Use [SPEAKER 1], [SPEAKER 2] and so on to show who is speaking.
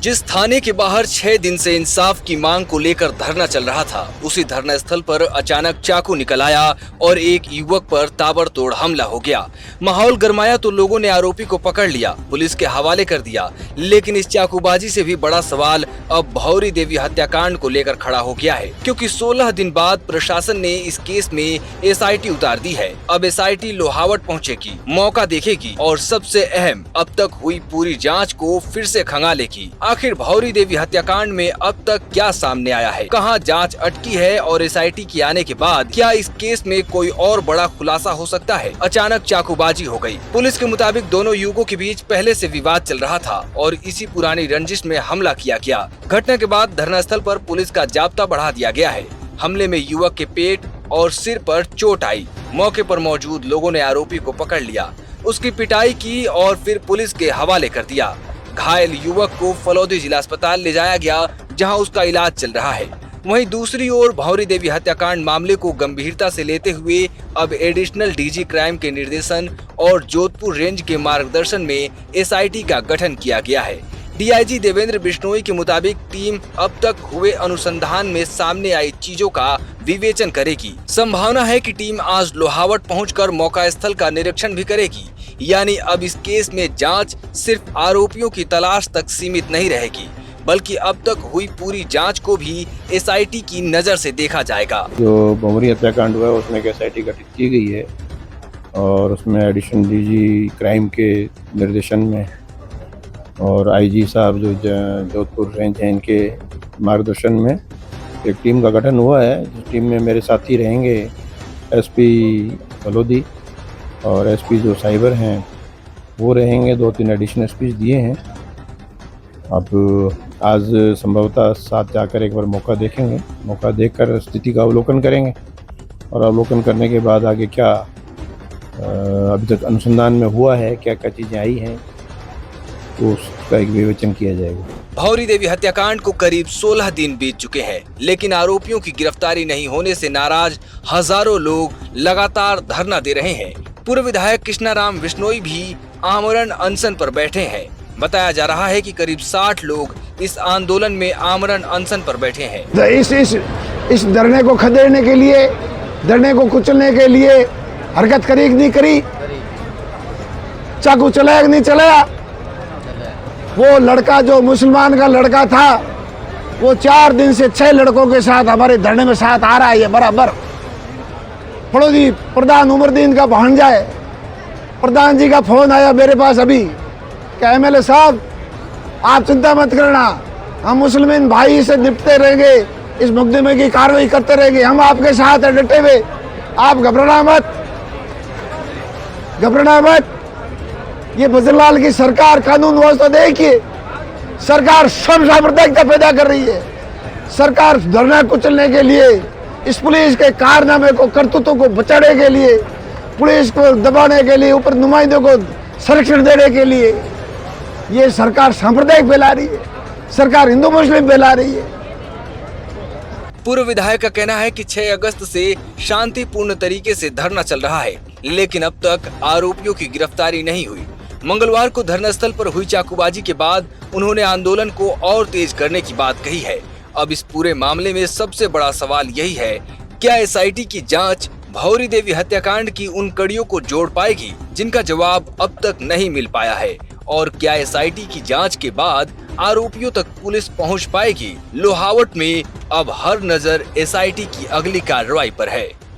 [SPEAKER 1] जिस थाने के बाहर 6 दिन से इंसाफ की मांग को लेकर धरना चल रहा था, उसी धरना स्थल पर अचानक चाकू निकल आया और एक युवक पर ताबड़तोड़ हमला हो गया। माहौल गरमाया तो लोगों ने आरोपी को पकड़ लिया, पुलिस के हवाले कर दिया। लेकिन इस चाकूबाजी से भी बड़ा सवाल अब भौरी देवी हत्याकांड को लेकर खड़ा हो गया है, क्योंकि 16 दिन बाद प्रशासन ने इस केस में SIT उतार दी है। अब SIT लोहावट पहुँचेगी, मौका देखेगी और सबसे अहम, अब तक हुई पूरी जाँच को फिर से खंगालेगी। आखिर भौरी देवी हत्याकांड में अब तक क्या सामने आया है, कहां जांच अटकी है और SIT के आने के बाद क्या इस केस में कोई और बड़ा खुलासा हो सकता है। अचानक चाकूबाजी हो गई। पुलिस के मुताबिक दोनों युवकों के बीच पहले से विवाद चल रहा था और इसी पुरानी रंजिश में हमला किया गया। घटना के बाद धरना स्थल पर पुलिस का जाब्ता बढ़ा दिया गया है। हमले में युवक के पेट और सिर पर चोट आई। मौके पर मौजूद लोगों ने आरोपी को पकड़ लिया, उसकी पिटाई की और फिर पुलिस के हवाले कर दिया। घायल युवक को फलौदी जिला अस्पताल ले जाया गया, जहां उसका इलाज चल रहा है। वहीं दूसरी ओर भौरी देवी हत्याकांड मामले को गंभीरता से लेते हुए अब एडिशनल DG क्राइम के निर्देशन और जोधपुर रेंज के मार्गदर्शन में SIT का गठन किया गया है। DIG देवेंद्र बिश्नोई के मुताबिक टीम अब तक हुए अनुसंधान में सामने आई चीजों का विवेचन करेगी। संभावना है कि टीम आज लोहावट पहुंचकर मौका स्थल का निरीक्षण भी करेगी। यानी अब इस केस में जांच सिर्फ आरोपियों की तलाश तक सीमित नहीं रहेगी, बल्कि अब तक हुई पूरी जांच को भी SIT की नजर से देखा जाएगा।
[SPEAKER 2] जो भौरी हत्याकांड हुआ उसमें एक SIT गठित की गई है और उसमें एडिशनल DG क्राइम के निर्देशन में और IG साहब जो जोधपुर रेंज है, इनके मार्गदर्शन में एक टीम का गठन हुआ है। जिस टीम में मेरे साथी रहेंगे SP फलौदी और SP जो साइबर हैं वो रहेंगे। 2-3 एडिशनल SPs दिए हैं। अब आज संभवतः साथ जाकर एक बार मौका देखेंगे, मौका देखकर स्थिति का अवलोकन करेंगे और अवलोकन करने के बाद आगे क्या अभी तक अनुसंधान में हुआ है, क्या क्या चीज़ें आई हैं, तो उसका एक विवेचन किया जाएगा।
[SPEAKER 1] भौरी देवी हत्याकांड को करीब 16 दिन बीत चुके हैं, लेकिन आरोपियों की गिरफ्तारी नहीं होने से नाराज हजारों लोग लगातार धरना दे रहे हैं। पूर्व विधायक कृष्णाराम बिश्नोई भी आमरण अनशन पर बैठे हैं। बताया जा रहा है कि करीब 60 लोग इस आंदोलन में आमरण अनशन पर बैठे हैं।
[SPEAKER 3] इस धरने को खदेड़ने के लिए, धरने को कुचलने के लिए हरकत करी कि नहीं करी, चाकू चलाया कि नहीं चलाया। वो लड़का जो मुसलमान का लड़का था, वो 4 दिन से 6 लड़कों के साथ हमारे धरने में साथ आ रहा है। ये बराबर फलौदी प्रधान उमरदीन का भांजा है। प्रधान जी का फोन आया मेरे पास अभी कि MLA साहब आप चिंता मत करना, हम मुसलमान भाई से निपटते रहेंगे, इस मुकदमे की कार्रवाई करते रहेंगे, हम आपके साथ हैं डटे हुए, आप घबराना मत, घबराना मत। ये बजरलाल की सरकार कानून व्यवस्था देखिए, सरकार सब सांप्रदायिकता पैदा कर रही है। सरकार धरना कुचलने के लिए, इस पुलिस के कारनामे को, करतूतों को बचाने के लिए, पुलिस को दबाने के लिए, ऊपर नुमाइंदों को संरक्षण देने के लिए ये सरकार सांप्रदायिक फैला रही है, सरकार हिंदू मुस्लिम फैला रही है।
[SPEAKER 1] पूर्व विधायक का कहना है कि 6 अगस्त से शांतिपूर्ण तरीके से धरना चल रहा है, लेकिन अब तक आरोपियों की गिरफ्तारी नहीं हुई। मंगलवार को धरना स्थल पर हुई चाकूबाजी के बाद उन्होंने आंदोलन को और तेज करने की बात कही है। अब इस पूरे मामले में सबसे बड़ा सवाल यही है, क्या SIT की जांच भौरी देवी हत्याकांड की उन कड़ियों को जोड़ पाएगी जिनका जवाब अब तक नहीं मिल पाया है, और क्या SIT की जांच के बाद आरोपियों तक पुलिस पहुंच पाएगी। लोहावट में अब हर नजर SIT की अगली कार्रवाई पर है।